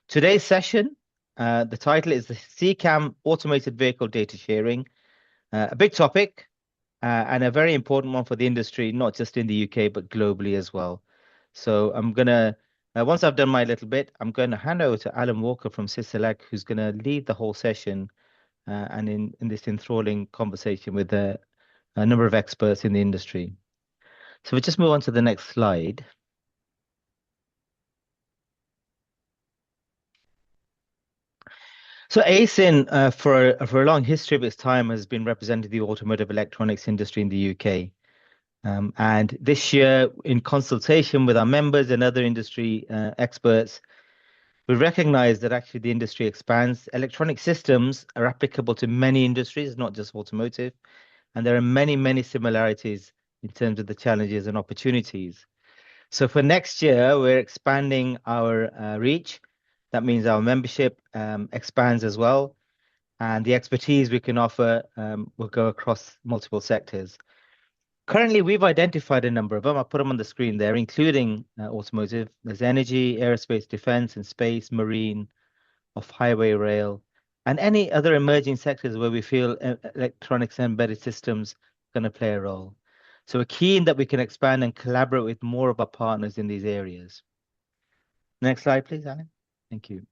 Today's session, the title is the CCAM Automated Vehicle Data Sharing, a big topic and a very important one for the industry, not just in the UK, but globally as well. So I'm going to, once I've done my little bit, I'm going to hand over to Alan Walker from Syselek, who's going to lead the whole session and in this enthralling conversation with a number of experts in the industry. So we'll just move on to the next slide. So AESIN, for a long history of its time, has been representing the automotive electronics industry in the UK. And this year, in consultation with our members and other industry experts, we recognize that actually the industry expands. Electronic systems are applicable to many industries, not just automotive. And there are many, many similarities in terms of the challenges and opportunities. So for next year, we're expanding our reach. That means our membership expands as well. And the expertise we can offer will go across multiple sectors. Currently, we've identified a number of them. I'll put them on the screen there, including automotive. There's energy, aerospace, defense, and space, marine, off-highway rail, and any other emerging sectors where we feel electronics and embedded systems are going to play a role. So we're keen that we can expand and collaborate with more of our partners in these areas. Next slide, please, Alan. Thank you.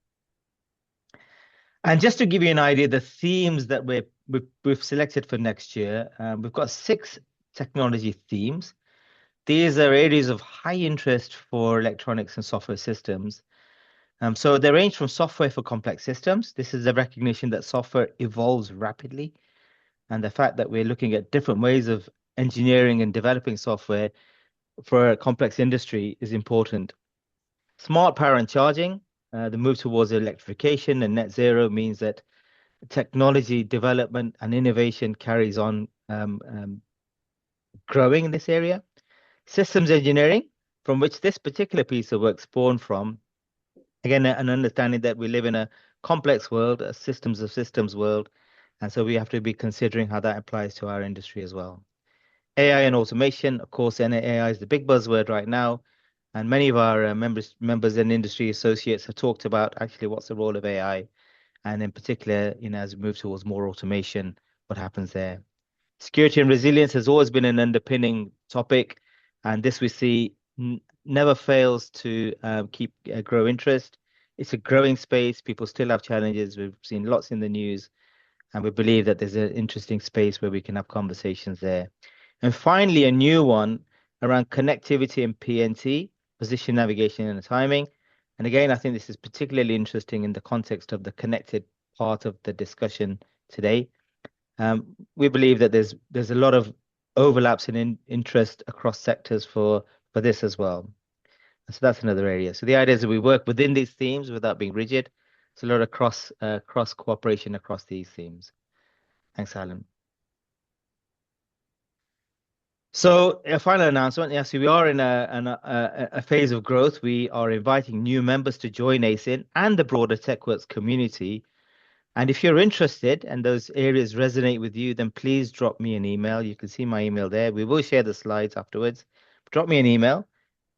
And just to give you an idea, the themes that we've selected for next year, we've got 6 technology themes. These are areas of high interest for electronics and software systems. So they range from software for complex systems. This is a recognition that software evolves rapidly, and the fact that we're looking at different ways of engineering and developing software for a complex industry is important. Smart power and charging, the move towards electrification and net zero means that technology development and innovation carries on growing in this area. Systems engineering, from which this particular piece of work spawned from, again, an understanding that we live in a complex world, a systems of systems world, and so we have to be considering how that applies to our industry as well. AI and automation, of course, and AI is the big buzzword right now, and many of our members and industry associates have talked about actually what's the role of AI, and in particular, as we move towards more automation, what happens there. Security and resilience has always been an underpinning topic, and this we see never fails to grow interest. It's a growing space. People still have challenges. We've seen lots in the news, and we believe that there's an interesting space where we can have conversations there. And finally, a new one around connectivity and PNT, position, navigation, and timing. And again, I think this is particularly interesting in the context of the connected part of the discussion today. We believe that there's a lot of overlaps and interest across sectors for this as well. So that's another area. So the idea is that we work within these themes without being rigid. It's a lot of cross cooperation across these themes. Thanks, Alan. So a final announcement. Yes, we are in a phase of growth. We are inviting new members to join AESIN and the broader TechWorks community. And if you're interested and those areas resonate with you, then please drop me an email. You can see my email there. We will share the slides afterwards. Drop me an email,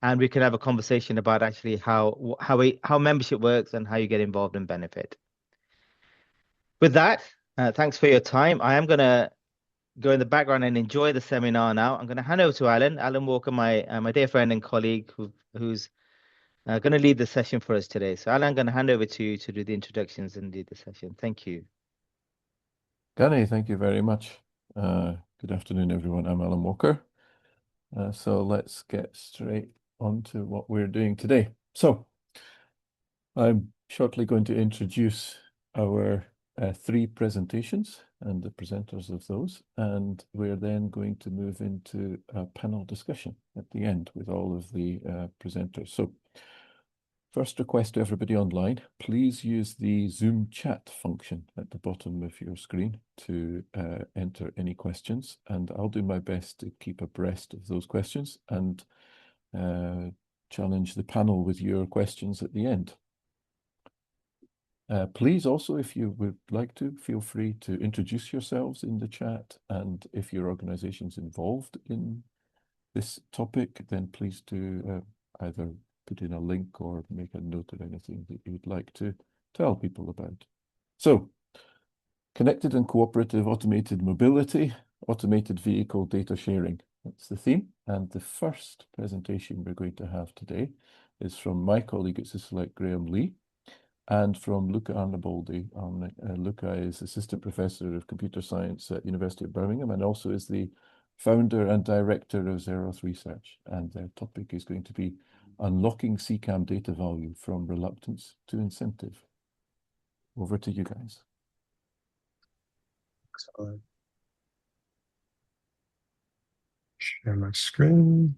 and we can have a conversation about actually how membership works and how you get involved and benefit. With that, thanks for your time. I am going to go in the background and enjoy the seminar now. I'm going to hand over to Alan Walker, my dear friend and colleague, who's going to lead the session for us today. So Alan, I'm going to hand over to you to do the introductions and lead the session. Thank you. Gunny, thank you very much. Good afternoon, everyone. I'm Alan Walker. So let's get straight on to what we're doing today. So I'm shortly going to introduce our 3 presentations and the presenters of those, and we're then going to move into a panel discussion at the end with all of the presenters. So first request to everybody online, please use the Zoom chat function at the bottom of your screen to enter any questions, and I'll do my best to keep abreast of those questions and challenge the panel with your questions at the end. Please also, if you would like to, feel free to introduce yourselves in the chat, and if your organization's involved in this topic, then please do either put in a link or make a note of anything that you'd like to tell people about. So, connected and cooperative automated mobility, automated vehicle data sharing. That's the theme. And the first presentation we're going to have today is from my colleague at Syselek, Graham Lee, and from Luca Arnaboldi. Luca is Assistant Professor of Computer Science at University of Birmingham and also is the founder and director of Zeroth Research. And their topic is going to be unlocking CCAM data value from reluctance to incentive. Over to you guys. Excellent. Share my screen.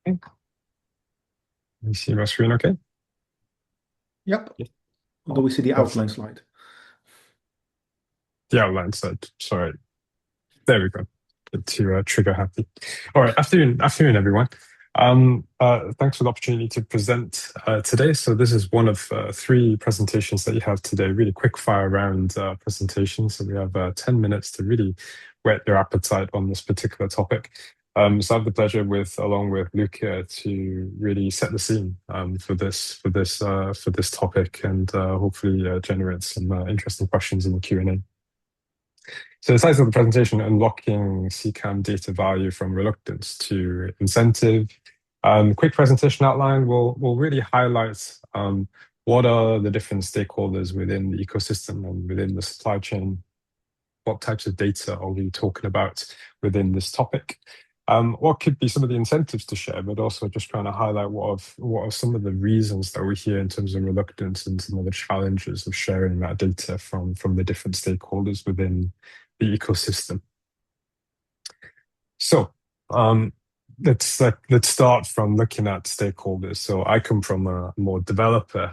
Okay. You see my screen okay? Yep. Yes. Although we see the outline slide. The outline slide, sorry. There we go. To trigger happy. All right, afternoon everyone. Thanks for the opportunity to present today. So this is one of 3 presentations that you have today, really quick fire round presentations. So we have 10 minutes to really whet your appetite on this particular topic. So I have the pleasure along with Luca to really set the scene for this topic and hopefully generate some interesting questions in the Q&A. So the title of the presentation, Unlocking CCAM Data Value from Reluctance to Incentive. Quick presentation outline will really highlight what are the different stakeholders within the ecosystem and within the supply chain. What types of data are we talking about within this topic? What could be some of the incentives to share, but also just trying to highlight what are some of the reasons that we hear in terms of reluctance and some of the challenges of sharing that data from the different stakeholders within the ecosystem. So let's start from looking at stakeholders. So I come from a more developer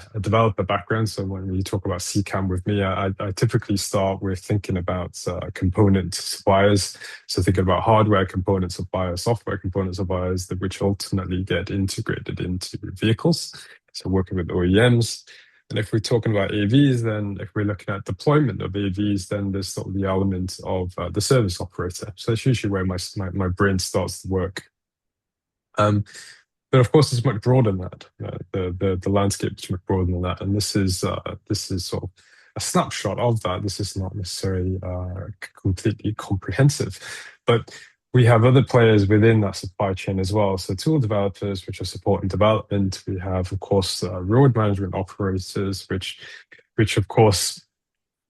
background. So when we talk about CCAM with me, I typically start with thinking about component suppliers. So thinking about hardware component suppliers, software component suppliers, which ultimately get integrated into vehicles. So working with OEMs. And if we're talking about AVs, then if we're looking at deployment of AVs, then there's sort of the element of the service operator. So that's usually where my brain starts to work. But of course, it's much broader than that. The landscape is much broader than that, and this is sort of a snapshot of that. This is not necessarily completely comprehensive, but we have other players within that supply chain as well. So tool developers, which are supporting development. We have, of course, road management operators, which of course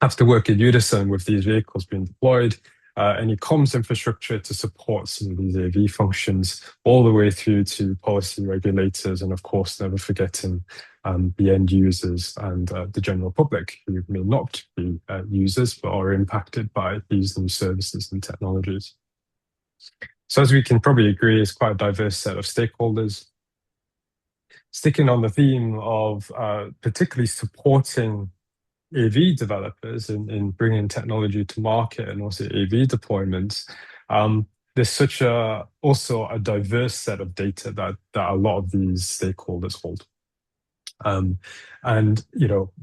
have to work in unison with these vehicles being deployed. Any comms infrastructure to support some of these AV functions, all the way through to policy regulators, and of course, never forgetting the end users and the general public who may not be users but are impacted by these new services and technologies. So as we can probably agree, it's quite a diverse set of stakeholders. Sticking on the theme of particularly supporting AV developers in bringing technology to market and also AV deployments, there's also a diverse set of data that a lot of these stakeholders hold. And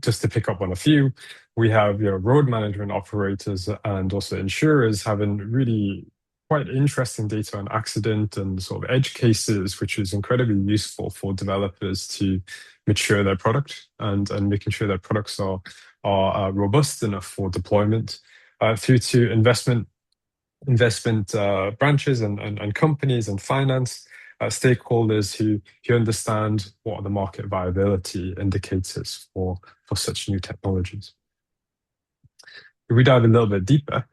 just to pick up on a few, we have road management operators and also insurers having really quite interesting data on accident and sort of edge cases, which is incredibly useful for developers to mature their product and making sure their products are robust enough for deployment, through to investment branches and companies and finance stakeholders who understand what are the market viability indicators for such new technologies. If we dive a little bit deeper,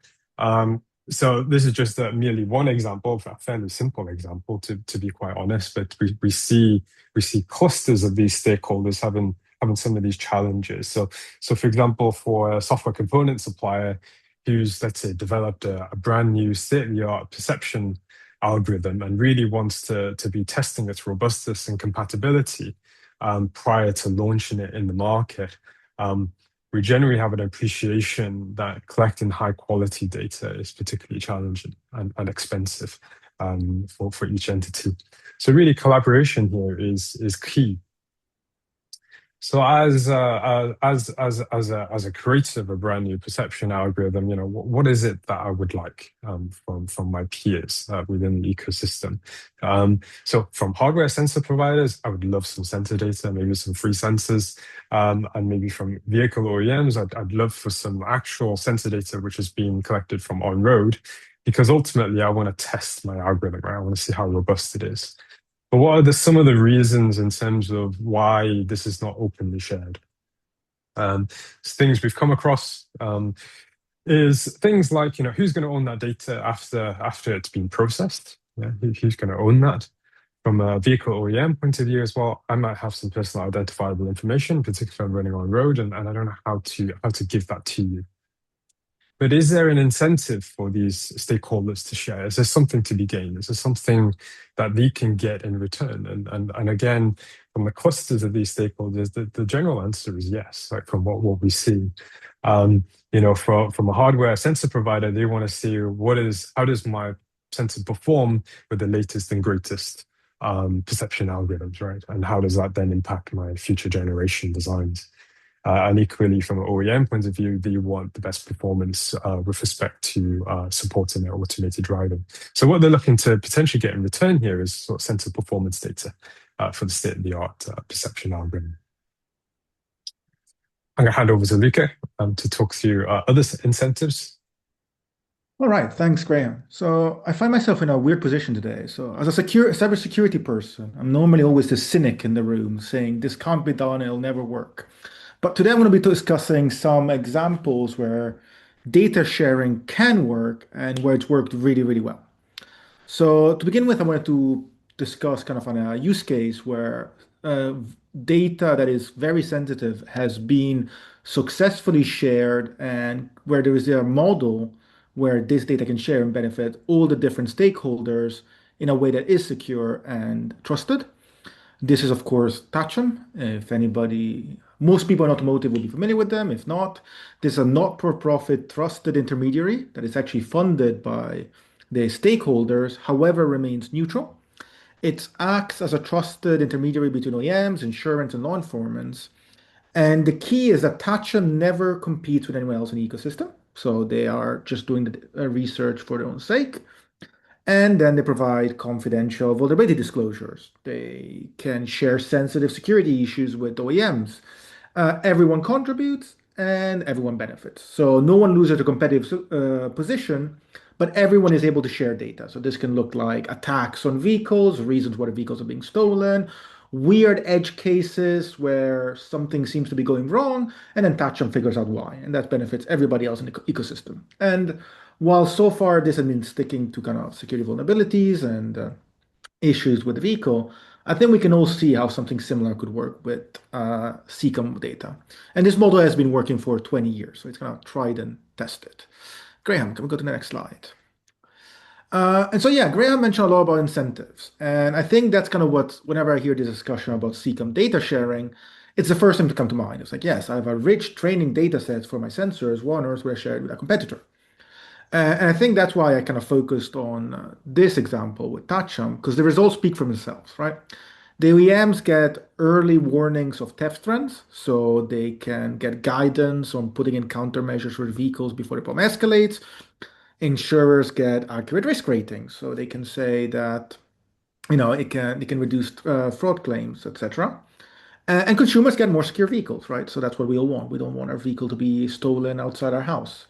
so this is just merely one example, a fairly simple example, to be quite honest. But we see clusters of these stakeholders having some of these challenges. So for example, for a software component supplier who's, let's say, developed a brand new state-of-the-art perception algorithm and really wants to be testing its robustness and compatibility prior to launching it in the market, we generally have an appreciation that collecting high quality data is particularly challenging and expensive for each entity. So really collaboration here is key. So as a creator of a brand new perception algorithm, what is it that I would like from my peers within the ecosystem? So from hardware sensor providers, I would love some sensor data, maybe some free sensors, and maybe from vehicle OEMs, I'd love for some actual sensor data which is being collected from on road, because ultimately I want to test my algorithm, right? I want to see how robust it is. But what are some of the reasons in terms of why this is not openly shared? Things we've come across is things like, who's going to own that data after it's been processed? Yeah, who's going to own that? From a vehicle OEM point of view as well, I might have some personal identifiable information, particularly if I'm running on road, and I don't know how to give that to you. But is there an incentive for these stakeholders to share? Is there something to be gained? Is there something that they can get in return? And again, from the clusters of these stakeholders, the general answer is yes, like from what we see. From a hardware sensor provider, they want to see how does my sensor perform with the latest and greatest perception algorithms, right? And how does that then impact my future generation designs? And equally, from an OEM point of view, they want the best performance with respect to supporting their automated driving. So what they're looking to potentially get in return here is sort of sensor performance data for the state-of-the-art perception algorithm. I'm going to hand over to Luca to talk through other incentives. All right, thanks, Graham. So I find myself in a weird position today. So as a cybersecurity person, I'm normally always the cynic in the room saying this can't be done, it'll never work. But today I'm going to be discussing some examples where data sharing can work and where it's worked really, really well. So to begin with, I wanted to discuss kind of on a use case where uh, data that is very sensitive has been successfully shared and where there is a model where this data can share and benefit all the different stakeholders in a way that is secure and trusted. This is, of course, Tachem. If anybody, most people in automotive will be familiar with them. If not, this is a not-for-profit trusted intermediary that is actually funded by the stakeholders, however, remains neutral. It acts as a trusted intermediary between OEMs, insurance, and law enforcement. And the key is that Tachem never competes with anyone else in the ecosystem. So they are just doing the research for their own sake. And then they provide confidential vulnerability disclosures. They can share sensitive security issues with OEMs. Everyone contributes and everyone benefits. So no one loses a competitive position, but everyone is able to share data. So this can look like attacks on vehicles, reasons why the vehicles are being stolen, weird edge cases where something seems to be going wrong, and then Tachem figures out why. And that benefits everybody else in the ecosystem. And while so far this has been sticking to kind of security vulnerabilities and issues with the vehicle, I think we can all see how something similar could work with CCAM data. And this model has been working for 20 years, so it's kind of tried and tested. Graham, can we go to the next slide? And so, yeah, Graham mentioned a lot about incentives. And I think that's kind of what, whenever I hear this discussion about CCAM data sharing, it's the first thing to come to mind. It's like, yes, I have a rich training data set for my sensors. What on earth would I share it with a competitor? And I think that's why I kind of focused on this example with Tachem, because the results speak for themselves, right? The OEMs get early warnings of theft trends, so they can get guidance on putting in countermeasures for vehicles before the problem escalates. Insurers get accurate risk ratings, so they can say that it can reduce fraud claims, etc. And consumers get more secure vehicles, right? So that's what we all want. We don't want our vehicle to be stolen outside our house.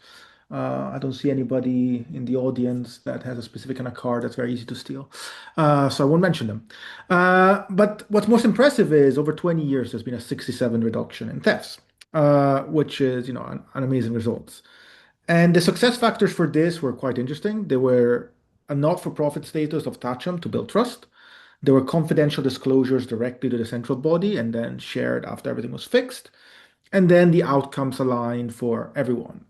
I don't see anybody in the audience that has a specific kind of car that's very easy to steal. So I won't mention them. But what's most impressive is over 20 years, there's been a 67 reduction in thefts, which is, an amazing result. And the success factors for this were quite interesting. They were a not-for-profit status of Tachem to build trust. There were confidential disclosures directly to the central body and then shared after everything was fixed. And then the outcomes aligned for everyone.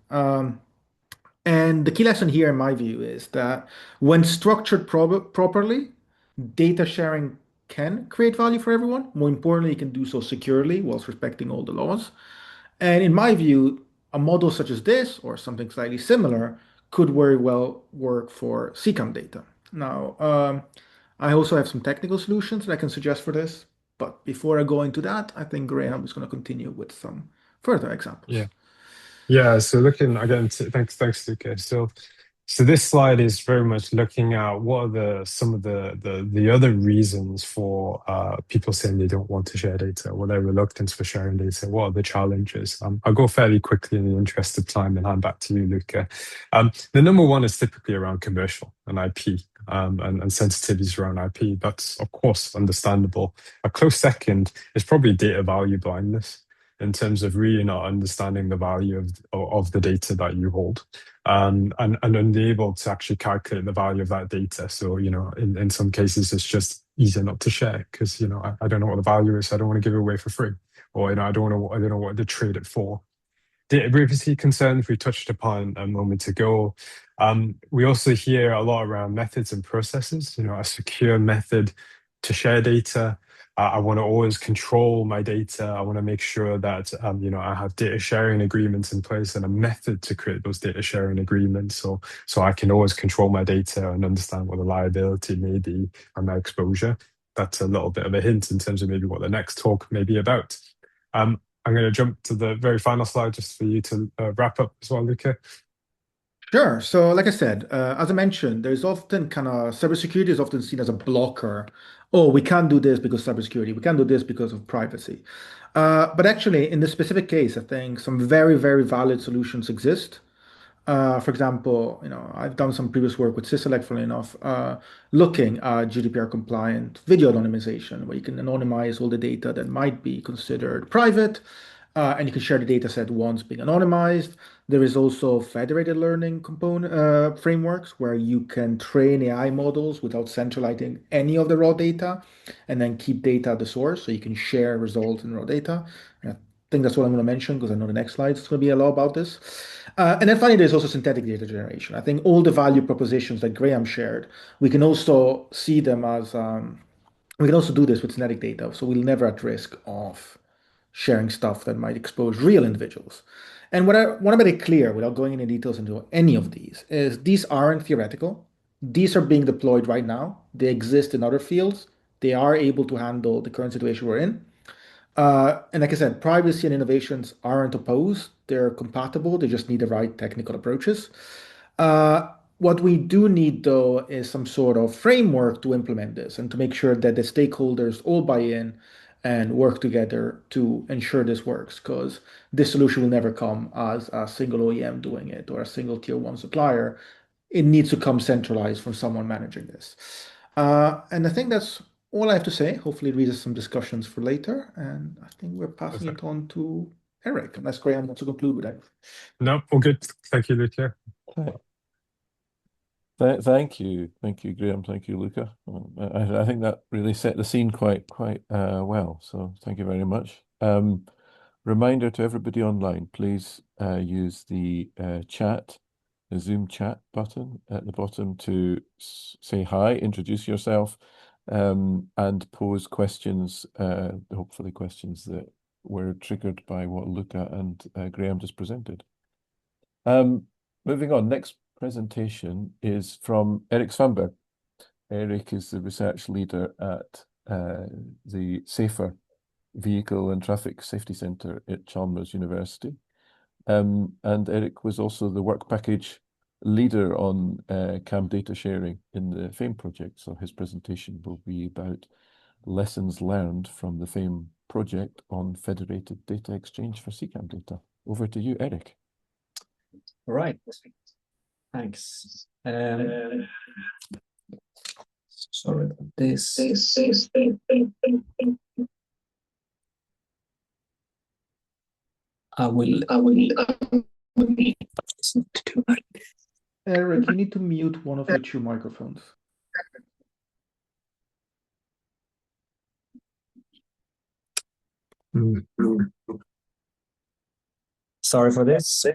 And the key lesson here, in my view, is that when structured properly, data sharing can create value for everyone. More importantly, it can do so securely whilst respecting all the laws. And in my view, a model such as this or something slightly similar could very well work for CCAM data. Now, I also have some technical solutions that I can suggest for this. But before I go into that, I think Graham is going to continue with some further examples. Yeah. Yeah, so looking again, thanks, Luca. So this slide is very much looking at what are some of the other reasons for people saying they don't want to share data, or their reluctance for sharing data. What are the challenges? I'll go fairly quickly in the interest of time and hand back to you, Luca. The number one is typically around commercial and IP. And sensitivities around IP. That's of course understandable. A close second is probably data value blindness, in terms of really not understanding the value of the data that you hold, and unable to actually calculate the value of that data. So, in some cases, it's just easier not to share because, I don't know what the value is. So I don't want to give it away for free, or, I don't know what to trade it for. Data privacy concerns we touched upon a moment ago. We also hear a lot around methods and processes, a secure method to share data. I want to always control my data. I want to make sure that I have data sharing agreements in place and a method to create those data sharing agreements, so I can always control my data and understand what the liability may be and my exposure. That's a little bit of a hint in terms of maybe what the next talk may be about. I'm going to jump to the very final slide just for you to wrap up as well, Luca. Sure. So, like I said, as I mentioned, there's often cybersecurity is often seen as a blocker. Oh, we can't do this because cybersecurity. We can't do this because of privacy. But actually, in this specific case, I think some very, very valid solutions exist. For example, I've done some previous work with Syselek, funnily enough, looking at GDPR compliant video anonymization, where you can anonymize all the data that might be considered private, and you can share the data set once being anonymized. There is also federated learning component frameworks where you can train AI models without centralizing any of the raw data, and then keep data at the source, so you can share results in raw data. And I think that's what I'm going to mention because I know the next slide is going to be a lot about this. And then finally, there's also synthetic data generation. I think all the value propositions that Graham shared, we can also see them as we can also do this with synthetic data. So we'll never at risk of sharing stuff that might expose real individuals. And what I want to make it clear, without going into details into any of these, is these aren't theoretical. These are being deployed right now. They exist in other fields. They are able to handle the current situation we're in. And like I said, privacy and innovations aren't opposed. They're compatible. They just need the right technical approaches. What we do need, though, is some sort of framework to implement this and to make sure that the stakeholders all buy in and work together to ensure this works, because this solution will never come as a single OEM doing it or a single tier one supplier. It needs to come centralized from someone managing this. And I think that's all I have to say. Hopefully, it leads us some discussions for later. And I think we're passing it on to Erik, unless Graham wants to conclude with that. No, all good. Thank you, Luca. Thank you, Graham. Thank you, Luca. I think that really set the scene quite well. So thank you very much. Reminder to everybody online: please use the Zoom chat button at the bottom to say hi, introduce yourself, and pose questions. Hopefully, questions that were triggered by what Luca and Graham just presented. Moving on, next presentation is from Erik Svanberg. Erik is the research leader at the Safer Vehicle and Traffic Safety Centre at Chalmers University. And Erik was also the work package leader on CAM data sharing in the FAME project. So his presentation will be about lessons learned from the FAME project on federated data exchange for CCAM data. Over to you, Erik. All right. Thanks. Sorry about this. I will. Erik, you need to mute one of your two microphones. Sorry for this.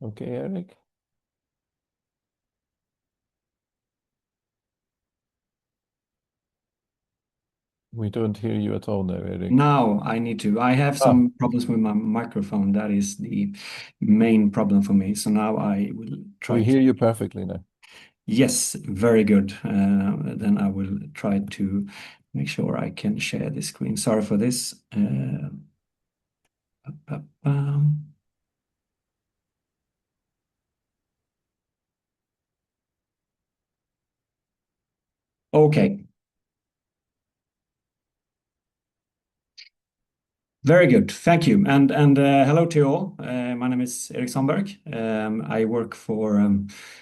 Okay, Erik. We don't hear you at all now, Erik. Now I need to. I have some problems with my microphone. That is the main problem for me. So now I will try We to. hear you perfectly now. Yes, very good. Then I will try to make sure I can share the screen. Sorry for this. Okay. Very good. Thank you. And hello to you all. My name is Erik Svanberg. I work for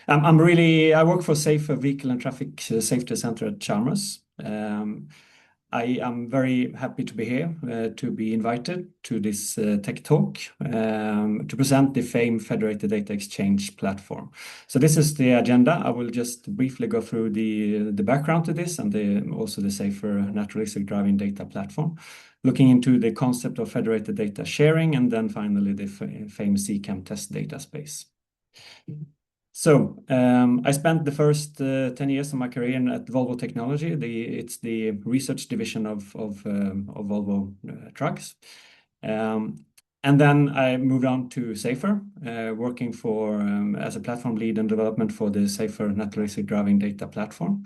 I work for Safe Vehicle and Traffic Safety Center at Chalmers. I am very happy to be here to be invited to this tech talk to present the famed Federated Data Exchange platform. So this is the agenda. I will just briefly go through the background to this and also the safer naturalistic driving data platform, looking into the concept of federated data sharing, and then finally the famous CCAM test data space. So I spent the first 10 years of my career at Volvo Technology. It's the research division of Volvo Trucks. And then I moved on to Safer, working as a platform lead and development for the Safer naturalistic driving data platform.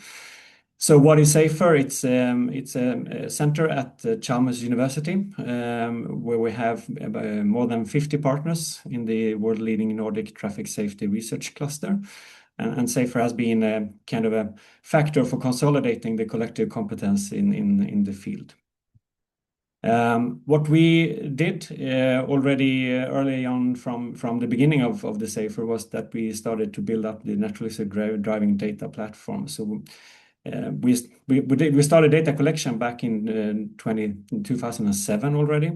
So what is Safer? It's a center at Chalmers University, where we have more than 50 partners in the world-leading Nordic traffic safety research cluster. And Safer has been a kind of a factor for consolidating the collective competence in the field. What we did already early on from the beginning of the Safer was that we started to build up the naturalistic driving data platform. So we started data collection back in 2007 already,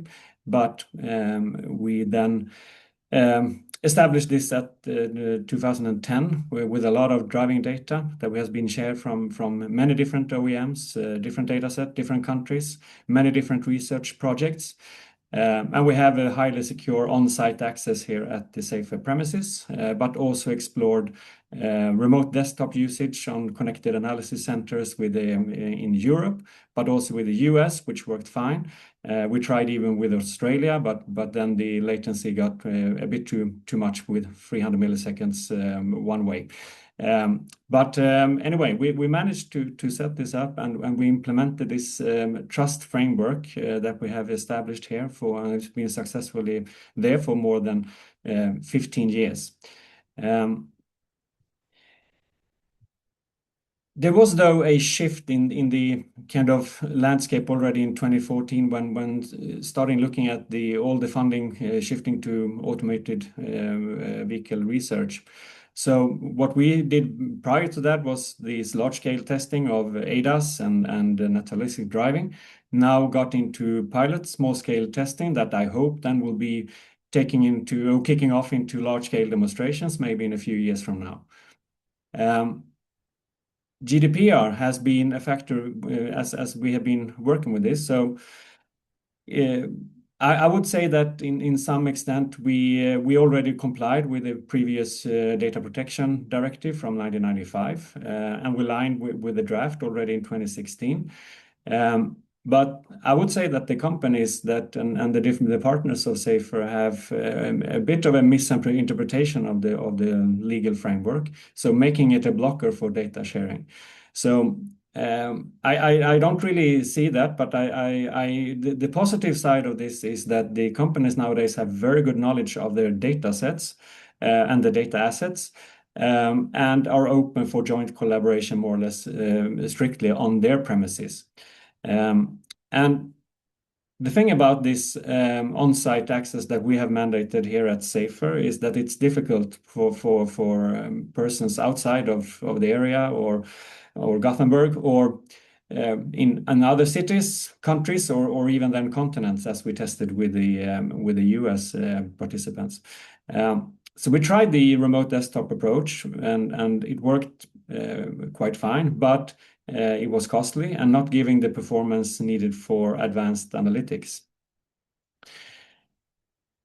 but we then established this at 2010 with a lot of driving data that has been shared from many different OEMs, different data set, different countries, many different research projects. And we have a highly secure on-site access here at the Safer premises, but also explored remote desktop usage on connected analysis centers in Europe, but also with the US, which worked fine. We tried even with Australia, but then the latency got a bit too much with 300 milliseconds one way. But anyway, we managed to set this up, and we implemented this trust framework that we have established here and it's been successfully there for more than 15 years. There was, though, a shift in the kind of landscape already in 2014 when starting looking at all the funding shifting to automated vehicle research. So what we did prior to that was this large-scale testing of ADAS and naturalistic driving. Now got into pilot small-scale testing that I hope then will be kicking off into large-scale demonstrations maybe in a few years from now. GDPR has been a factor as we have been working with this. So I would say that in some extent we already complied with the previous data protection directive from 1995, and we aligned with the draft already in 2016. But I would say that the companies and the partners of Safer have a bit of a misinterpretation of the legal framework, so making it a blocker for data sharing. So I don't really see that, but the positive side of this is that the companies nowadays have very good knowledge of their data sets and the data assets, and are open for joint collaboration more or less strictly on their premises. And the thing about this on-site access that we have mandated here at Safer is that it's difficult for persons outside of the area or Gothenburg or in other cities, countries, or even then continents, as we tested with the US participants. So we tried the remote desktop approach, and it worked quite fine, but it was costly and not giving the performance needed for advanced analytics.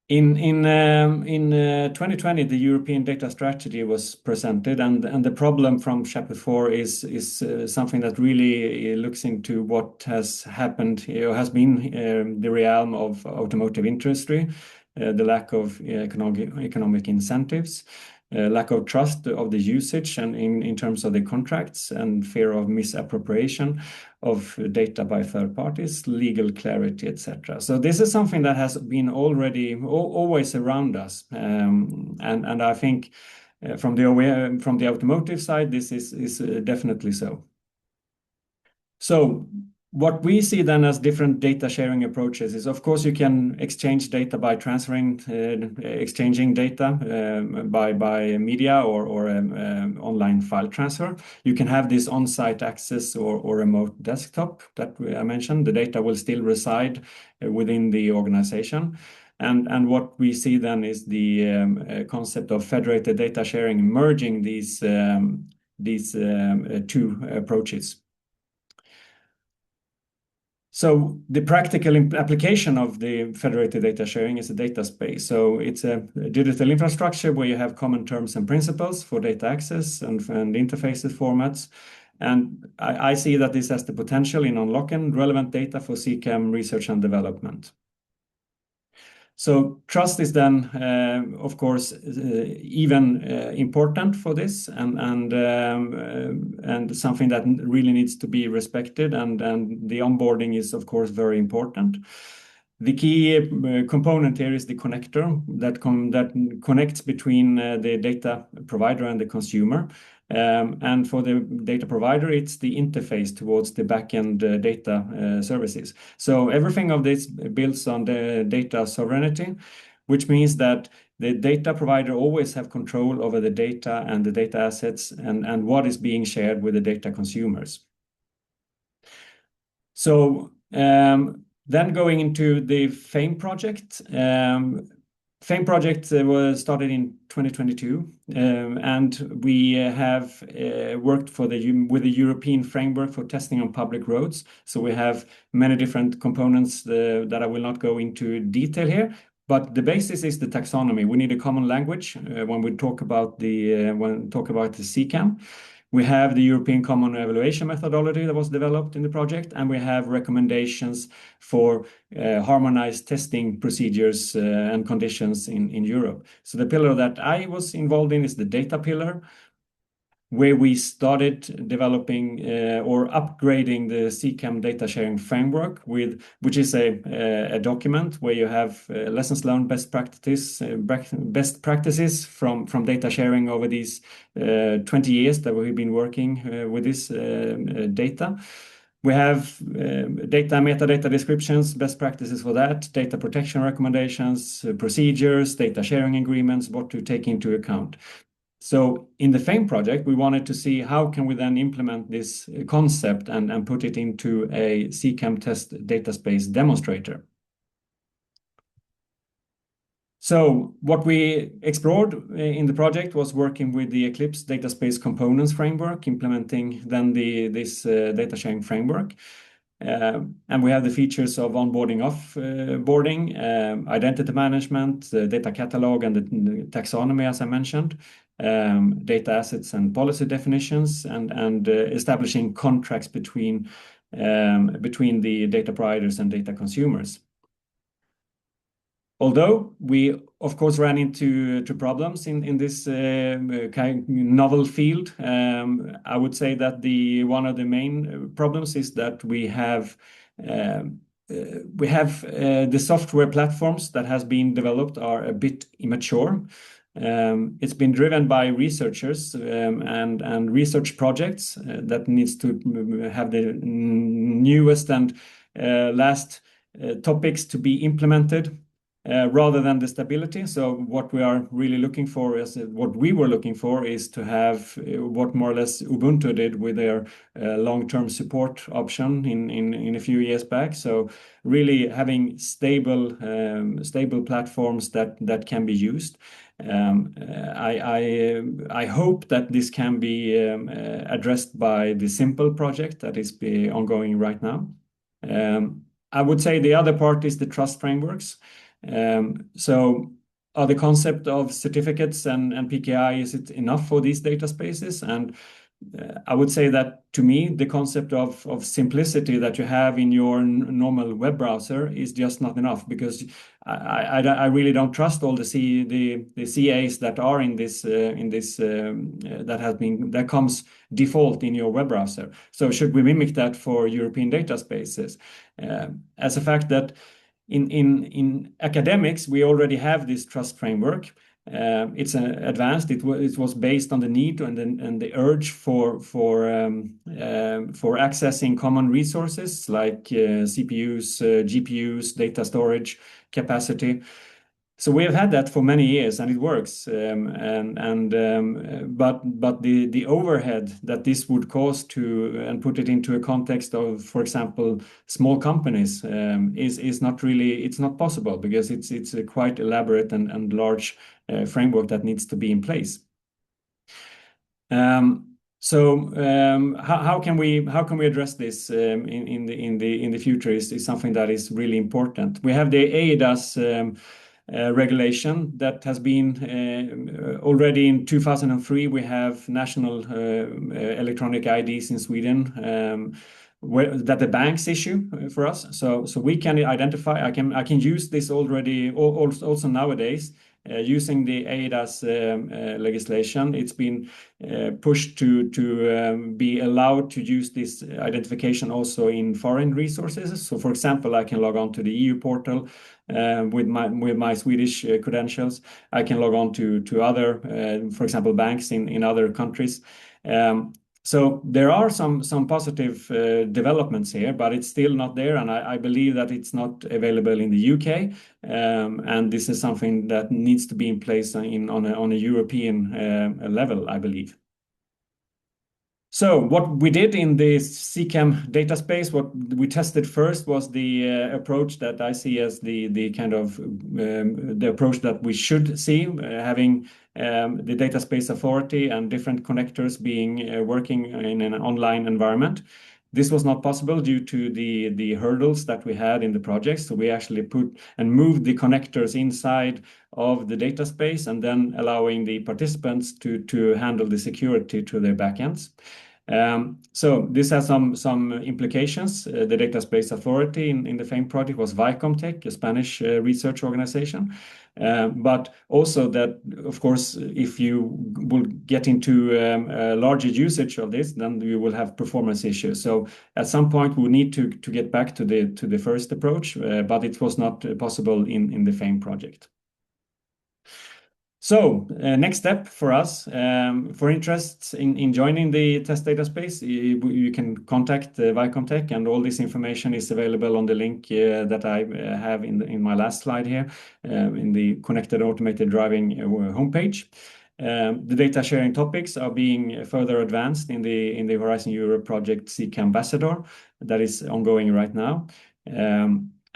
In 2020, the European data strategy was presented, and the problem from chapter 4 is something that really looks into what has happened, has been the realm of automotive industry, the lack of economic incentives, lack of trust of the usage and in terms of the contracts, and fear of misappropriation of data by third parties, legal clarity, etc. So this is something that has been already always around us, and I think from the automotive side, this is definitely so. So what we see then as different data sharing approaches is, of course, you can exchange data by exchanging data by media or online file transfer. You can have this on-site access or remote desktop that I mentioned. The data will still reside within the organization. And what we see then is the concept of federated data sharing, merging these two approaches. So the practical application of the federated data sharing is a data space. So it's a digital infrastructure where you have common terms and principles for data access and interfaces formats. And I see that this has the potential in unlocking relevant data for CCAM research and development. So trust is then, of course, even important for this, and something that really needs to be respected, and the onboarding is, of course, very important. The key component here is the connector that connects between the data provider and the consumer. And for the data provider, it's the interface towards the backend data services. So everything of this builds on the data sovereignty, which means that the data provider always have control over the data and the data assets and what is being shared with the data consumers. So then going into the FAME project. FAME project was started in 2022, and we have worked with the European framework for testing on public roads. So we have many different components that I will not go into detail here, but the basis is the taxonomy. We need a common language when we talk about the CCAM. We have the European Common Evaluation Methodology that was developed in the project, and we have recommendations for harmonized testing procedures and conditions in Europe. So the pillar that I was involved in is the data pillar, where we started developing or upgrading the CCAM data sharing framework, which is a document where you have lessons learned, best practices from data sharing over these 20 years that we've been working with this data. We have data metadata descriptions, best practices for that, data protection recommendations, procedures, data sharing agreements, what to take into account. So in the FAME project, we wanted to see how can we then implement this concept and put it into a CCAM test data space demonstrator. So what we explored in the project was working with the Eclipse data space components framework, implementing then this data sharing framework. And we have the features of onboarding, offboarding, identity management, the data catalog, and the taxonomy, as I mentioned, data assets and policy definitions, and establishing contracts between the data providers and data consumers. Although we, of course, ran into problems in this kind of novel field, I would say that one of the main problems is that we have the software platforms that has been developed are a bit immature. It's been driven by researchers and research projects that needs to have the newest and last topics to be implemented. Rather than the stability. So what we are really looking for is what we were looking for is to have what more or less Ubuntu did with their long-term support option in a few years back. So really having stable platforms that can be used. I hope that this can be addressed by the Simple project that is ongoing right now. I would say the other part is the trust frameworks. So are the concept of certificates and PKI, is it enough for these data spaces? And I would say that to me, the concept of simplicity that you have in your normal web browser is just not enough, because I really don't trust all the CAs that are in this that comes default in your web browser. So should we mimic that for European data spaces? As a fact that in academics, we already have this trust framework. It's advanced. It was based on the need and the urge for accessing common resources like CPUs, GPUs, data storage capacity. So we have had that for many years, and it works. But the overhead that this would cause to, and put it into a context of, for example, small companies, is not really, it's not possible, because it's a quite elaborate and large framework that needs to be in place. How can we address this in the future is something that is really important. We have the AEDAS regulation that has been already in 2003. We have national electronic IDs in Sweden that the banks issue for us. So we can identify. I can use this already also nowadays. Using the AEDAS legislation, it's been pushed to be allowed to use this identification also in foreign resources. So, for example, I can log on to the EU portal with my Swedish credentials. I can log on to other, for example, banks in other countries. So there are some positive developments here, but it's still not there, and I believe that it's not available in the UK, and this is something that needs to be in place on a European level, I believe. So what we did in the CCAM data space, what we tested first was the approach that I see as the kind of the approach that we should see, having the data space authority and different connectors being working in an online environment. This was not possible due to the hurdles that we had in the project. So we actually put and moved the connectors inside of the data space, and then allowing the participants to handle the security to their backends. So this has some implications. The Data Space Authority in the FAME project was Vicomtech, a Spanish research organization. But also that, of course, if you will get into a larger usage of this, then you will have performance issues. So at some point we need to get back to the first approach, but it was not possible in the FAME project. So next step for us, for interests in joining the test data space, you can contact Vicomtech, and all this information is available on the link that I have in my last slide here, in the Connected Automated Driving homepage. The data sharing topics are being further advanced in the Horizon Europe project CCAM Ambassador that is ongoing right now.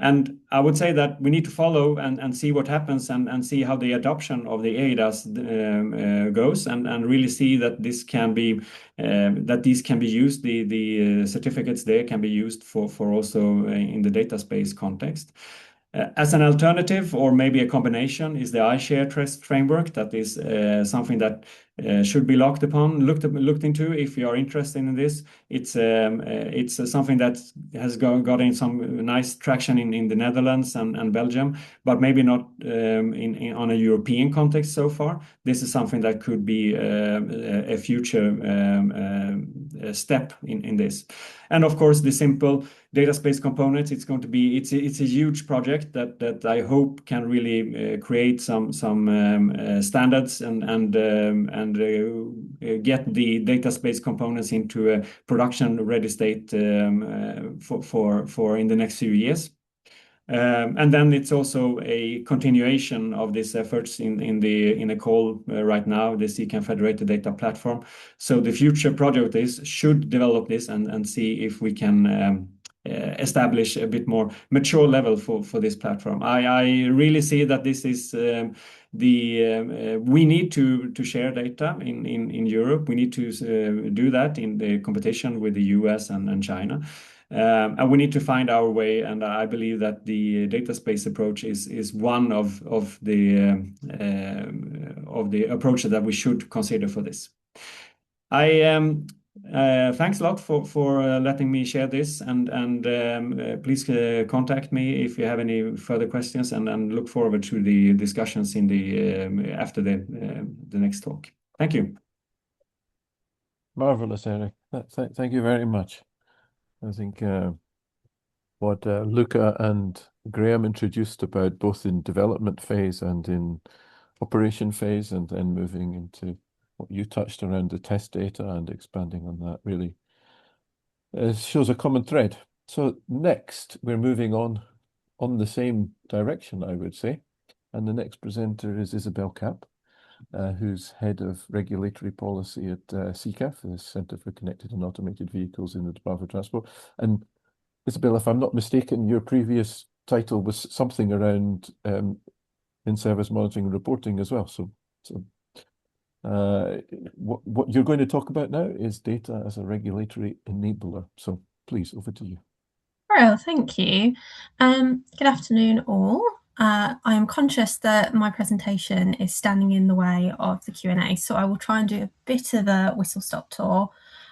And I would say that we need to follow and see what happens and see how the adoption of the AEDAS goes, and really see that this can be that these can be used. The certificates there can be used for also in the data space context. As an alternative, or maybe a combination, is the iShare Trust framework. That is something that should be looked into if you are interested in this. It's something that has gotten some nice traction in the Netherlands and Belgium, but maybe not on a European context so far. This is something that could be a future step in this. And of course, the simple data space components, it's a huge project that I hope can really create some standards and get the data space components into a production ready state for in the next few years. And then it's also a continuation of these efforts in a call right now, the CCAM Federated Data Platform. So the future project should develop this and see if we can establish a bit more mature level for this platform. I really see that this is we need to share data in Europe. We need to do that in the competition with the US and China. And we need to find our way. And I believe that the data space approach is one of the approaches that we should consider for this. Thanks a lot for letting me share this, and please contact me if you have any further questions, and look forward to the discussions in the after the next talk. Thank you. Marvelous, Erik. Thank you very much. I think what Luca and Graham introduced about both in development phase and in operation phase, and then moving into what you touched around the test data and expanding on that, really shows a common thread. So next, we're moving on the same direction, I would say. And the next presenter is Isabel Capp, who's Head of Regulatory Policy at CCAV, the Centre for Connected and Automated Vehicles in the Department of Transport. And Isabel, if I'm not mistaken, your previous title was something around in-service monitoring and reporting as well. So what you're going to talk about now is data as a regulatory enabler. So please, over to you. Well, thank you. Good afternoon, all. I am conscious that my presentation is standing in the way of the Q&A, so I will try and do a bit of a whistle-stop tour.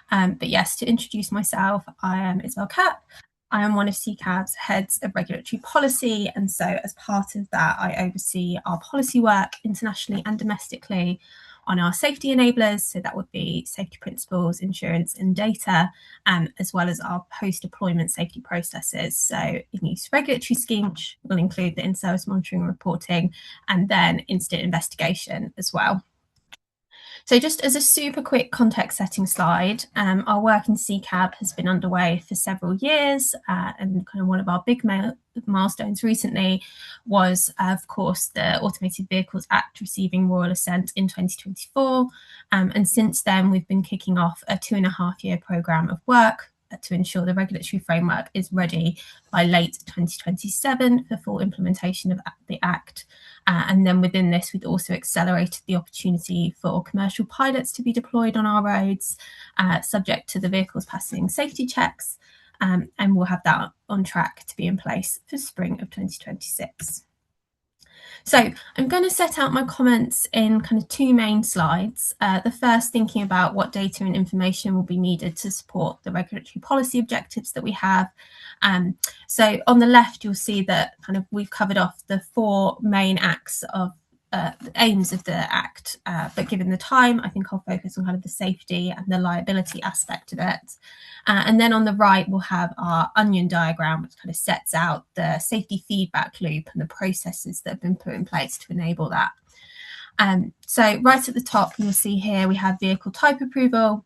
But yes, to introduce myself, I am Isabel Capp. I am one of CCAV's heads of regulatory policy, and so as part of that, I oversee our policy work internationally and domestically on our safety enablers, so that would be safety principles, insurance and data, as well as our post-deployment safety processes. So in-use regulatory scheme, which will include the in-service monitoring and reporting, and then incident investigation as well. So just as a super quick context setting slide, our work in CCAV has been underway for several years, and kind of one of our big milestones recently was, of course, the Automated Vehicles Act receiving royal assent in 2024. And since then, we've been kicking off a 2.5-year programme of work to ensure the regulatory framework is ready by late 2027 for full implementation of the Act. And then within this, we've also accelerated the opportunity for commercial pilots to be deployed on our roads, subject to the vehicles passing safety checks, and we'll have that on track to be in place for spring of 2026. So I'm going to set out my comments in kind of two main slides. The first, thinking about what data and information will be needed to support the regulatory policy objectives that we have. So on the left, you'll see that kind of we've covered off the 4 main acts of aims of the Act, but given the time, I think I'll focus on kind of the safety and the liability aspect of it. And then on the right, we'll have our onion diagram, which kind of sets out the safety feedback loop and the processes that have been put in place to enable that. So right at the top, you'll see here we have vehicle type approval.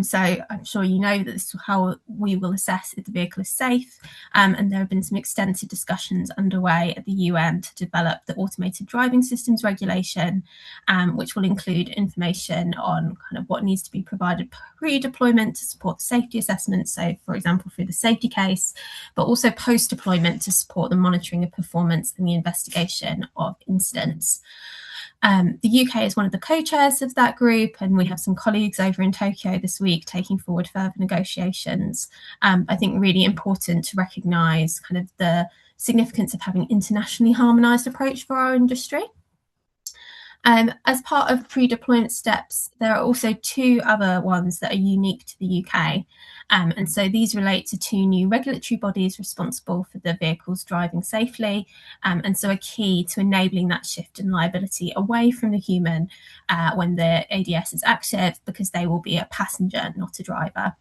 So I'm sure you know that this is how we will assess if the vehicle is safe. And there have been some extensive discussions underway at the UN to develop the Automated Driving Systems Regulation, which will include information on kind of what needs to be provided pre-deployment to support the safety assessment. So, for example, through the safety case, but also post-deployment to support the monitoring of performance and the investigation of incidents. The UK is one of the co-chairs of that group, and we have some colleagues over in Tokyo this week taking forward further negotiations. I think really important to recognise kind of the significance of having internationally harmonised approach for our industry. As part of pre-deployment steps, there are also 2 other ones that are unique to the UK. And so these relate to 2 new regulatory bodies responsible for the vehicles driving safely, and so are key to enabling that shift in liability away from the human when the ADS is active, because they will be a passenger, not a driver.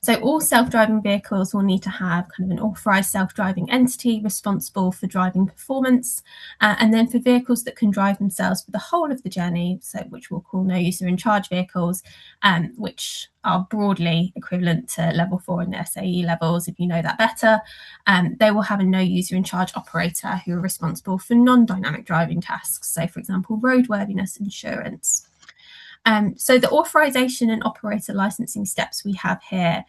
So all self-driving vehicles will need to have kind of an authorised self-driving entity responsible for driving performance. And then for vehicles that can drive themselves for the whole of the journey, so which we'll call no user in charge vehicles, which are broadly equivalent to level 4 in the SAE levels, if you know that better, they will have a no user in charge operator who are responsible for non-dynamic driving tasks. So for example, roadworthiness insurance. So the authorisation and operator licensing steps we have here,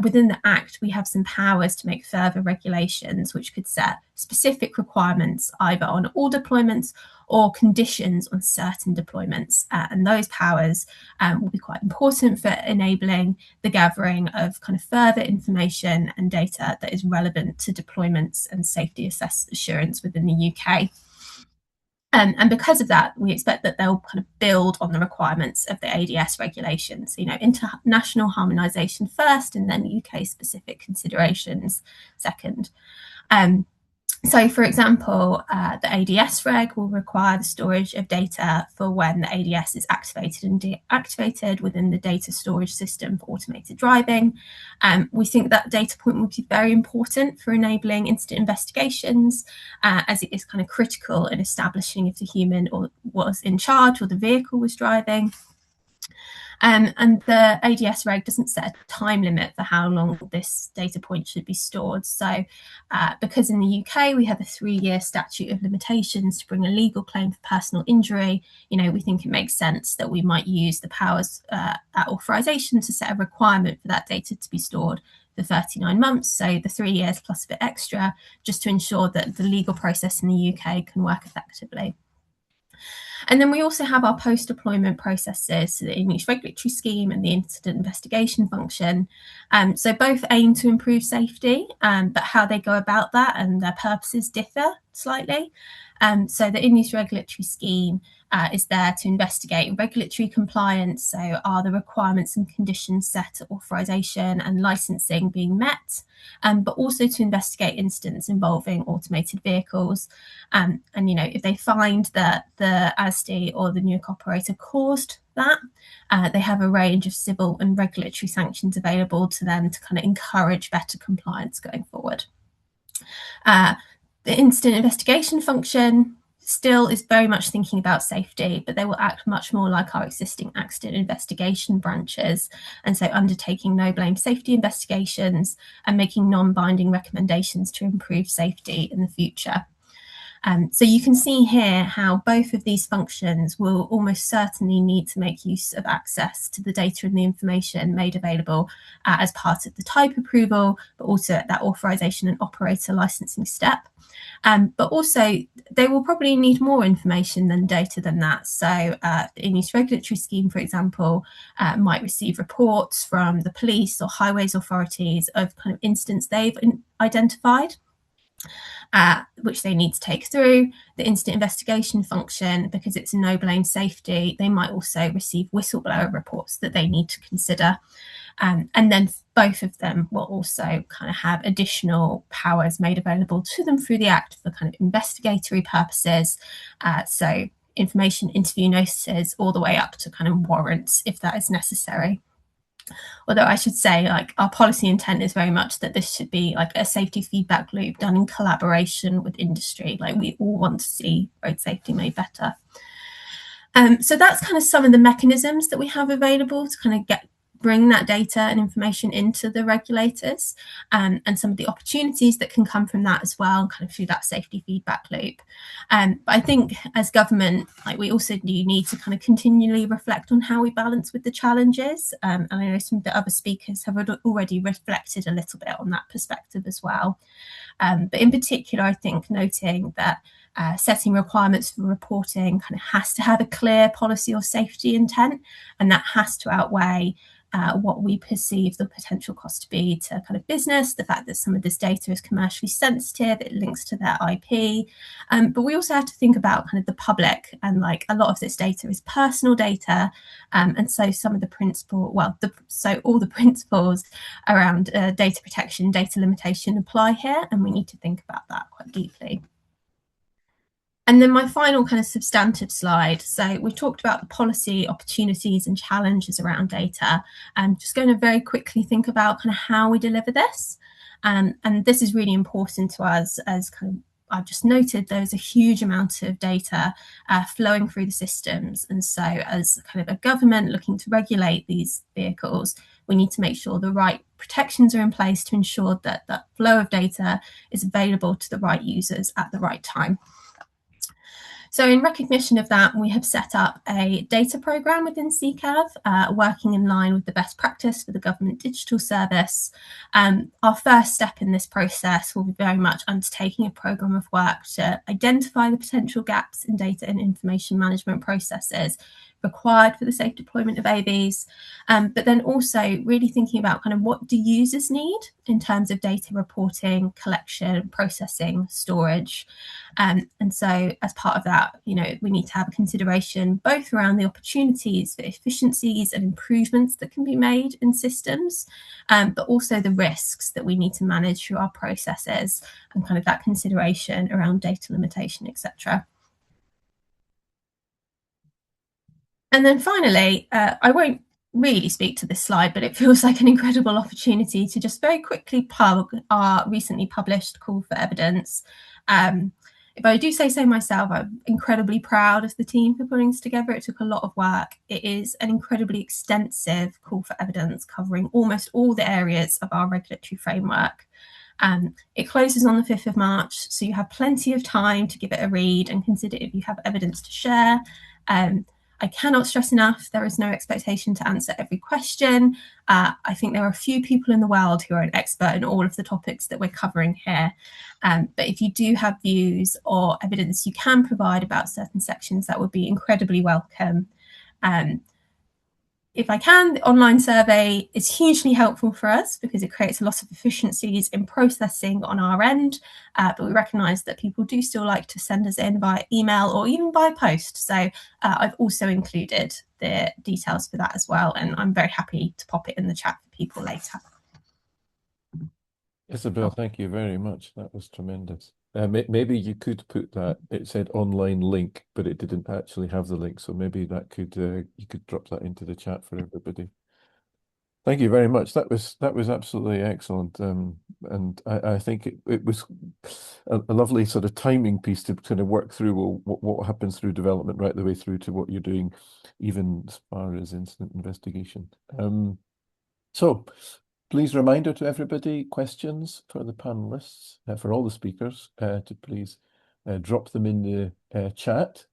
within the Act, we have some powers to make further regulations which could set specific requirements either on all deployments or conditions on certain deployments. And those powers will be quite important for enabling the gathering of kind of further information and data that is relevant to deployments and safety assurance within the UK. And because of that, we expect that they'll kind of build on the requirements of the ADS regulations, international harmonisation first, and then UK-specific considerations second. So, for example, the ADS reg will require the storage of data for when the ADS is activated and deactivated within the data storage system for automated driving. We think that data point will be very important for enabling incident investigations, as it is kind of critical in establishing if the human was in charge or the vehicle was driving. And the ADS reg doesn't set a time limit for how long this data point should be stored. So because in the UK we have a 3-year statute of limitations to bring a legal claim for personal injury, we think it makes sense that we might use the powers at authorisation to set a requirement for that data to be stored for 39 months, so the 3 years plus a bit extra, just to ensure that the legal process in the UK can work effectively. And then we also have our post-deployment processes, so the in-use regulatory scheme and the incident investigation function. So both aim to improve safety, but how they go about that and their purposes differ slightly. So the in-use regulatory scheme is there to investigate regulatory compliance. So are the requirements and conditions set at authorisation and licensing being met? But also to investigate incidents involving automated vehicles. And if they find that the ASD or the NUC operator caused that, they have a range of civil and regulatory sanctions available to them to kind of encourage better compliance going forward. The incident investigation function still is very much thinking about safety, but they will act much more like our existing accident investigation branches, and so undertaking no-blame safety investigations and making non-binding recommendations to improve safety in the future. So you can see here how both of these functions will almost certainly need to make use of access to the data and the information made available as part of the type approval, but also at that authorisation and operator licensing step. But also they will probably need more information than data than that. So the in-use regulatory scheme, for example, might receive reports from the police or highways authorities of kind of incidents they've identified, which they need to take through. The incident investigation function, because it's a no-blame safety, they might also receive whistleblower reports that they need to consider. And then both of them will also kind of have additional powers made available to them through the Act for kind of investigatory purposes. So information interview notices all the way up to kind of warrants if that is necessary. Although I should say, like, our policy intent is very much that this should be like a safety feedback loop done in collaboration with industry. Like, we all want to see road safety made better. So that's kind of some of the mechanisms that we have available to kind of bring that data and information into the regulators, and some of the opportunities that can come from that as well, kind of through that safety feedback loop. But I think as government, like, we also do need to kind of continually reflect on how we balance with the challenges. And I know some of the other speakers have already reflected a little bit on that perspective as well. But in particular, I think noting that setting requirements for reporting kind of has to have a clear policy or safety intent, and that has to outweigh what we perceive the potential cost to be to kind of business, the fact that some of this data is commercially sensitive, it links to their IP. But we also have to think about kind of the public, and like a lot of this data is personal data. And so some of the all the principles around data protection, data limitation apply here, and we need to think about that quite deeply. And then my final kind of substantive slide. So we talked about the policy opportunities and challenges around data. I'm just going to very quickly think about kind of how we deliver this. And this is really important to us, as kind of I've just noted, there's a huge amount of data flowing through the systems. And so as kind of a government looking to regulate these vehicles, we need to make sure the right protections are in place to ensure that that flow of data is available to the right users at the right time. So in recognition of that, we have set up a data programme within CCAV, working in line with the best practice for the government digital service. Our first step in this process will be very much undertaking a programme of work to identify the potential gaps in data and information management processes required for the safe deployment of AVs, but then also really thinking about kind of what do users need in terms of data reporting, collection, processing, storage. And so as part of that, we need to have a consideration both around the opportunities for efficiencies and improvements that can be made in systems, but also the risks that we need to manage through our processes and kind of that consideration around data limitation, etc. And then finally, I won't really speak to this slide, but it feels like an incredible opportunity to just very quickly plug our recently published call for evidence. If I do say so myself, I'm incredibly proud of the team for putting this together. It took a lot of work. It is an incredibly extensive call for evidence covering almost all the areas of our regulatory framework. It closes on the 5th of March, so you have plenty of time to give it a read and consider if you have evidence to share. I cannot stress enough, there is no expectation to answer every question. I think there are a few people in the world who are an expert in all of the topics that we're covering here. But if you do have views or evidence you can provide about certain sections, that would be incredibly welcome. If I can, the online survey is hugely helpful for us because it creates a lot of efficiencies in processing on our end, but we recognise that people do still like to send us in via email or even by post. So I've also included the details for that as well, and I'm very happy to pop it in the chat for people later. Isabel, thank you very much. That was tremendous. Maybe you could put that, it said online link, but it didn't actually have the link. So maybe that could you could drop that into the chat for everybody. Thank you very much. That was absolutely excellent. And I think it was a lovely sort of timing piece to kind of work through what happens through development right the way through to what you're doing, even as far as incident investigation. So please, reminder to everybody, questions for the panelists, for all the speakers, to please drop them in the chat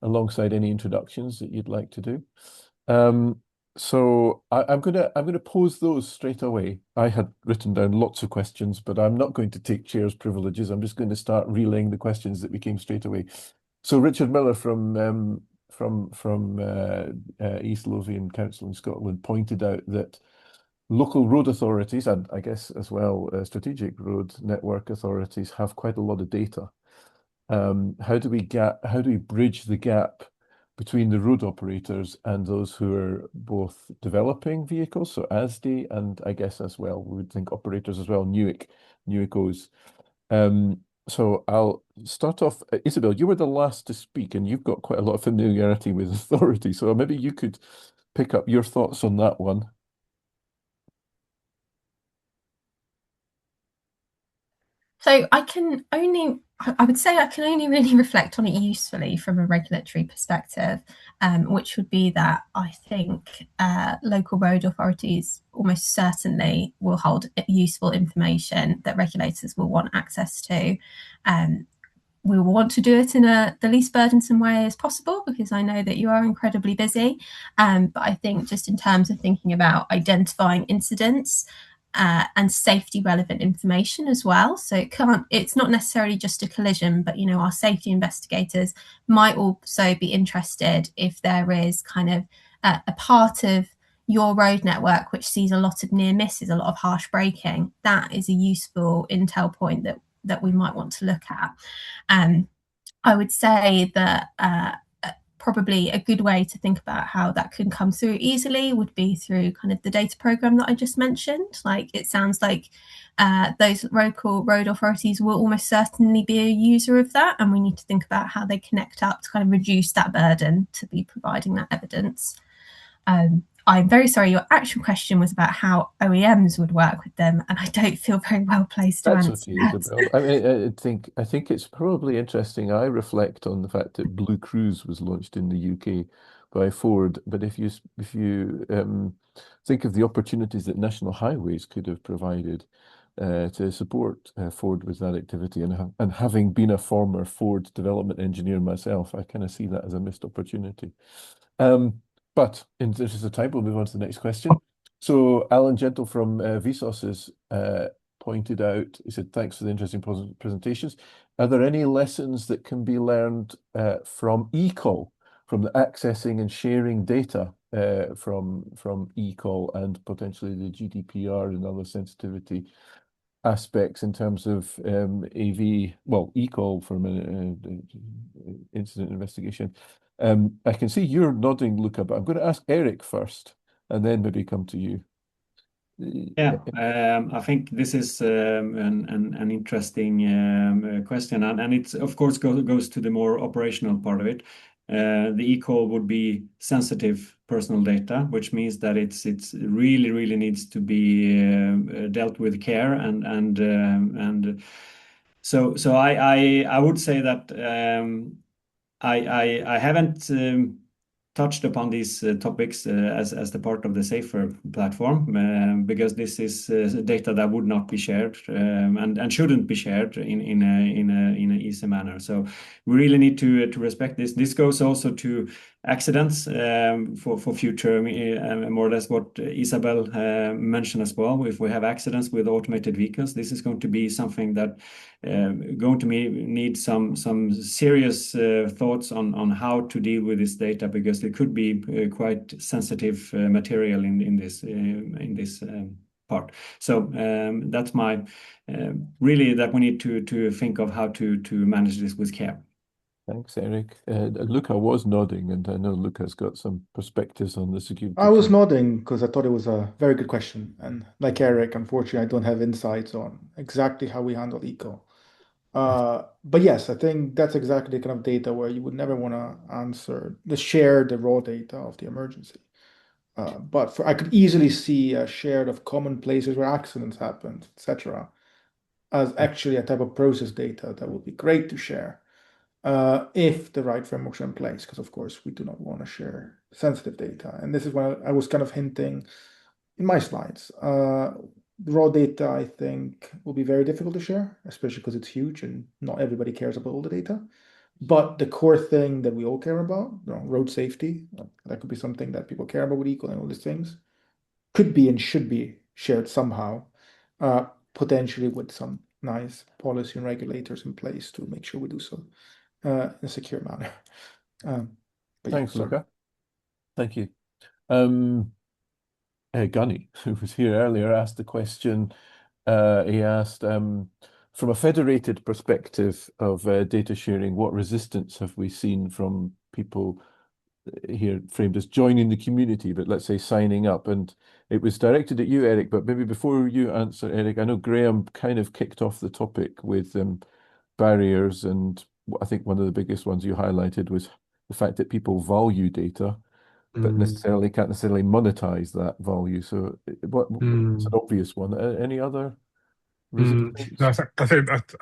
alongside any introductions that you'd like to do. So I'm gonna pose those straight away. I had written down lots of questions, but I'm not going to take chair's privileges. I'm just going to start relaying the questions that became straight away. So Richard Miller from East Lothian Council in Scotland pointed out that local road authorities, and I guess as well strategic road network authorities, have quite a lot of data. How do we bridge the gap between the road operators and those who are both developing vehicles, so ASDI, and I guess as well we would think operators as well, NUICOs. So I'll start off. Isabel, you were the last to speak, and you've got quite a lot of familiarity with authority, so maybe you could pick up your thoughts on that one. So I would say I can only really reflect on it usefully from a regulatory perspective, which would be that I think local road authorities almost certainly will hold useful information that regulators will want access to. We will want to do it in the least burdensome way as possible, because I know that you are incredibly busy. But I think just in terms of thinking about identifying incidents, and safety relevant information as well. So it's not necessarily just a collision, but our safety investigators might also be interested if there is kind of a part of your road network which sees a lot of near misses, a lot of harsh braking. That is a useful intel point that we might want to look at. I would say that probably a good way to think about how that can come through easily would be through kind of the data program that I just mentioned. Like, it sounds like those local road authorities will almost certainly be a user of that, and we need to think about how they connect up to kind of reduce that burden to be providing that evidence. I'm very sorry, your actual question was about how OEMs would work with them, and I don't feel very well placed to answer that. Isabel. I mean, I think it's probably interesting. I reflect on the fact that Blue Cruise was launched in the UK by Ford, but if you think of the opportunities that National Highways could have provided to support Ford with that activity. And having been a former Ford development engineer myself, I kind of see that as a missed opportunity. But in the interest of time, we'll move on to the next question. So Alan Gentle from Vsauce has pointed out, he said, thanks for the interesting presentations. Are there any lessons that can be learned from eCall, from the accessing and sharing data from eCall and potentially the GDPR and other sensitivity aspects in terms of AV, well, eCall from an incident investigation? I can see you're nodding, Luca, but I'm going to ask Erik first and then maybe come to you. Yeah, I think this is an interesting question, and it's of course goes to the more operational part of it. The eCall would be sensitive personal data, which means that it's really needs to be dealt with care, and so I would say that I haven't touched upon these topics as the part of the Safer platform, because this is data that would not be shared and shouldn't be shared in an easy manner. So we really need to respect this. This goes also to accidents for future, more or less what Isabel mentioned as well. If we have accidents with automated vehicles, this is going to be something that going to need some serious thoughts on how to deal with this data, because there could be quite sensitive material in this part. So that's my really that we need to think of how to manage this with care. Thanks, Erik. Luca was nodding, and I know Luca's got some perspectives on the security. I was nodding because I thought it was a very good question. And like Erik, unfortunately, I don't have insights on exactly how we handle eco. But yes, I think that's exactly the kind of data where you would never want to share the raw data of the emergency. But I could easily see a shared of common places where accidents happened, etc., as actually a type of process data that would be great to share. If the right frameworks are in place, because of course we do not want to share sensitive data. And this is what I was kind of hinting in my slides. Raw data, I think, will be very difficult to share, especially because it's huge and not everybody cares about all the data. But the core thing that we all care about, road safety, that could be something that people care about with equal and all these things, could be and should be shared somehow, potentially with some nice policy and regulators in place to make sure we do so in a secure manner. Thanks, Luca. Thank you. Gunny, who was here earlier, asked the question. He asked, from a federated perspective of data sharing, what resistance have we seen from people here framed as joining the community, but let's say signing up? And it was directed at you, Erik, but maybe before you answer, Erik, I know Graham kind of kicked off the topic with barriers, and I think one of the biggest ones you highlighted was the fact that people value data, but can't necessarily monetize that value. So it's an obvious one. Any other resistance? No, I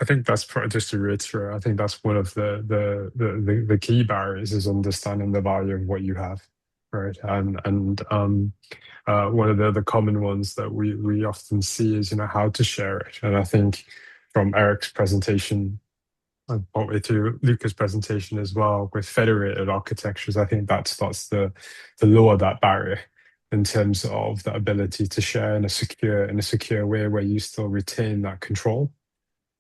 think that's just to reiterate. I think that's one of the key barriers is understanding the value of what you have, right? And one of the common ones that we often see is how to share it. And I think from Erik's presentation, and partly through Luca's presentation as well, with federated architectures, I think that starts to lower that barrier in terms of the ability to share in a secure way where you still retain that control.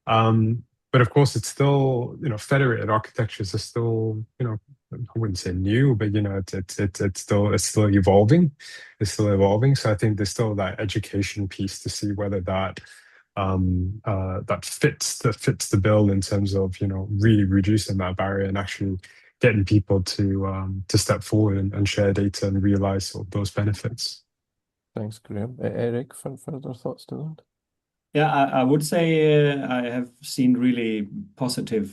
But of course, it's still, federated architectures are still, I wouldn't say new, but it's still evolving. It's still evolving. So I think there's still that education piece to see whether that fits the bill in terms of really reducing that barrier and actually getting people to step forward and share data and realize those benefits. Thanks, Graham. Erik, further thoughts to that? Yeah, I would say I have seen really positive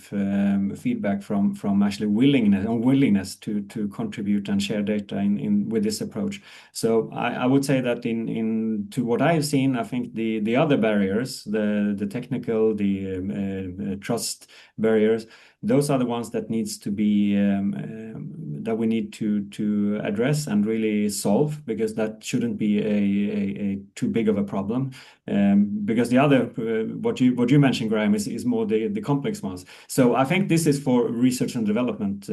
feedback from actually willingness to contribute and share data with this approach. So I would say that to what I have seen, I think the other barriers, the technical, the trust barriers, those are the ones that needs to be that we need to address and really solve, because that shouldn't be a too big of a problem. Because the other what you mentioned, Graham, is more the complex ones. So I think this is for research and development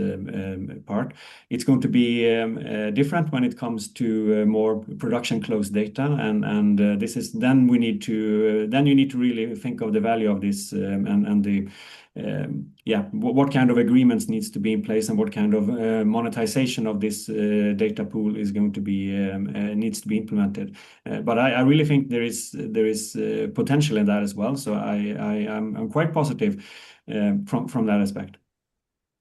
part. It's going to be different when it comes to more production closed data, and this is then you need to really think of the value of this and the what kind of agreements needs to be in place, and what kind of monetization of this data pool is going to be needs to be implemented. But I really think there is potential in that as well. So I'm quite positive from that aspect.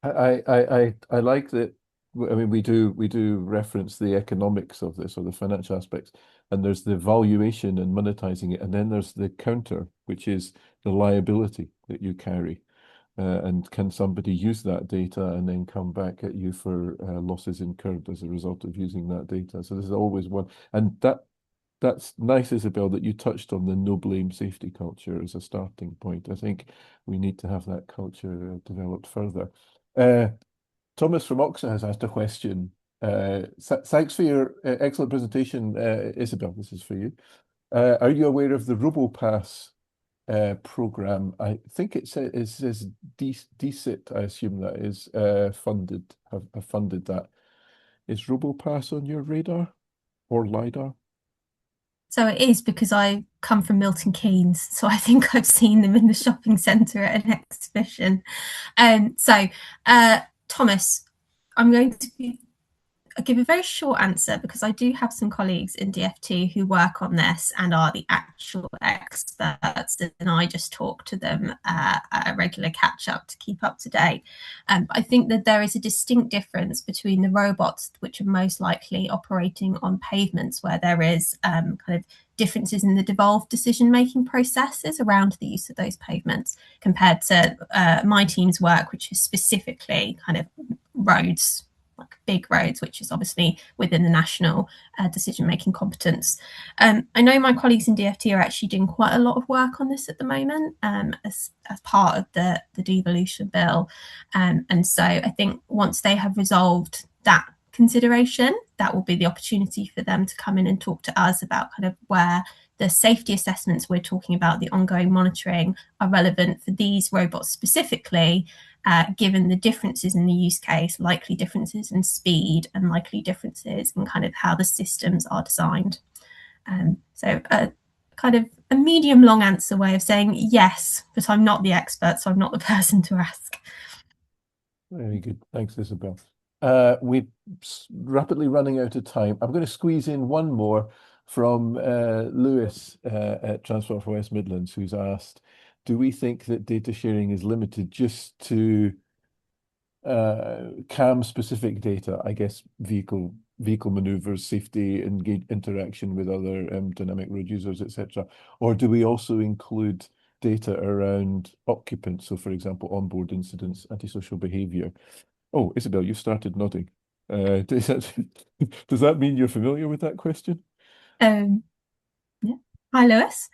I like that. I mean, we do reference the economics of this, or the financial aspects, and there's the valuation and monetizing it, and then there's the counter, which is the liability that you carry. And can somebody use that data and then come back at you for losses incurred as a result of using that data? So there's always one, and that's nice, Isabel, that you touched on the no blame safety culture as a starting point. I think we need to have that culture developed further. Thomas from Oxa has asked a question. Thanks for your excellent presentation, Isabel. This is for you. Are you aware of the RoboPass program? I think it says DCIT, I assume that is funded, have funded that. Is RoboPass on your radar or LiDAR? So it is, because I come from Milton Keynes, so I think I've seen them in the shopping centre at an exhibition. Thomas, I'm going to give a very short answer, because I do have some colleagues in DFT who work on this and are the actual experts, and I just talk to them at a regular catch-up to keep up to date. I think that there is a distinct difference between the robots, which are most likely operating on pavements, where there is kind of differences in the devolved decision-making processes around the use of those pavements, compared to my team's work, which is specifically kind of roads, like big roads, which is obviously within the national decision-making competence. I know my colleagues in DFT are actually doing quite a lot of work on this at the moment as part of the devolution bill. And so I think once they have resolved that consideration, that will be the opportunity for them to come in and talk to us about kind of where the safety assessments we're talking about, the ongoing monitoring, are relevant for these robots specifically, given the differences in the use case, likely differences in speed, and likely differences in kind of how the systems are designed. So kind of a medium long answer way of saying yes, but I'm not the expert, so I'm not the person to ask. Very good. Thanks, Isabel. We're rapidly running out of time. I'm going to squeeze in one more from Lewis at Transport for West Midlands, who's asked, do we think that data sharing is limited just to CAM specific data, I guess vehicle maneuvers, safety, interaction with other dynamic road users, etc., or do we also include data around occupants? So, for example, onboard incidents, antisocial behaviour. Oh, Isabel, you started nodding. Does that mean you're familiar with that question? Yeah. Hi, Lewis.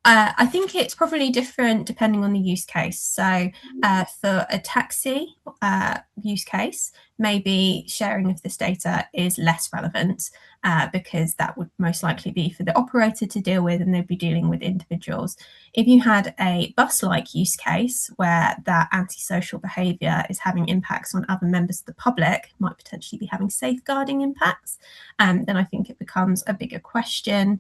I think it's probably different depending on the use case. So for a taxi use case, maybe sharing of this data is less relevant because that would most likely be for the operator to deal with, and they'd be dealing with individuals. If you had a bus-like use case where that antisocial behaviour is having impacts on other members of the public, might potentially be having safeguarding impacts, then I think it becomes a bigger question.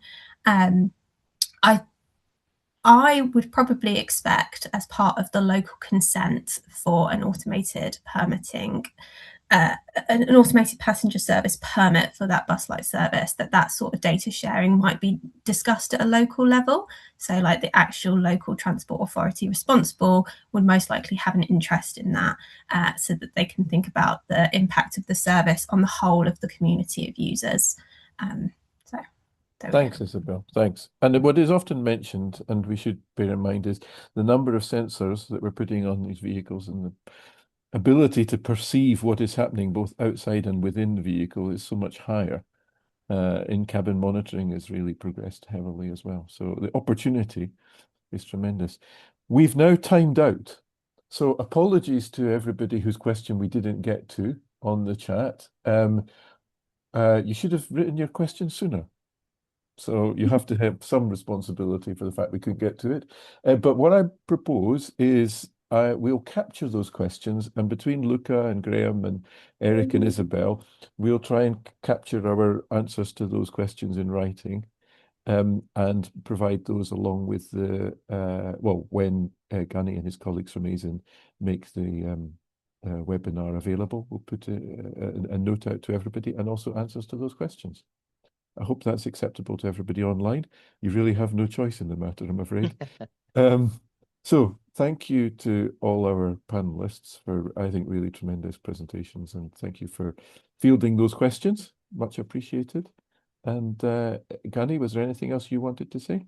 I would probably expect, as part of the local consent for an automated permitting, an automated passenger service permit for that bus-like service, that sort of data sharing might be discussed at a local level. So like the actual local transport authority responsible would most likely have an interest in that, so that they can think about the impact of the service on the whole of the community of users. Thanks, Isabel. Thanks. And what is often mentioned, and we should bear in mind, is the number of sensors that we're putting on these vehicles, and the ability to perceive what is happening both outside and within the vehicle is so much higher. In-cabin monitoring has really progressed heavily as well. So the opportunity is tremendous. We've now timed out. So apologies to everybody whose question we didn't get to on the chat. You should have written your question sooner. So you have to have some responsibility for the fact we couldn't get to it. But what I propose is we'll capture those questions, and between Luca and Graham and Erik and Isabel, we'll try and capture our answers to those questions in writing, and provide those along with the, when Gani and his colleagues from AESIN make the webinar available, we'll put a note out to everybody and also answers to those questions. I hope that's acceptable to everybody online. You really have no choice in the matter, I'm afraid. So thank you to all our panelists for, I think, really tremendous presentations, and thank you for fielding those questions. Much appreciated. And Gani, was there anything else you wanted to say?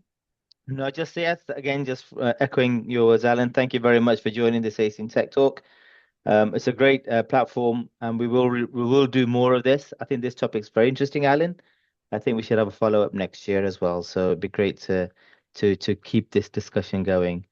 No, just yes, again, just echoing yours, Alan. Thank you very much for joining this AESIN Tech Talk. It's a great platform, and we will do more of this. I think this topic's very interesting, Alan. I think we should have a follow-up next year as well. So it'd be great to keep this discussion going.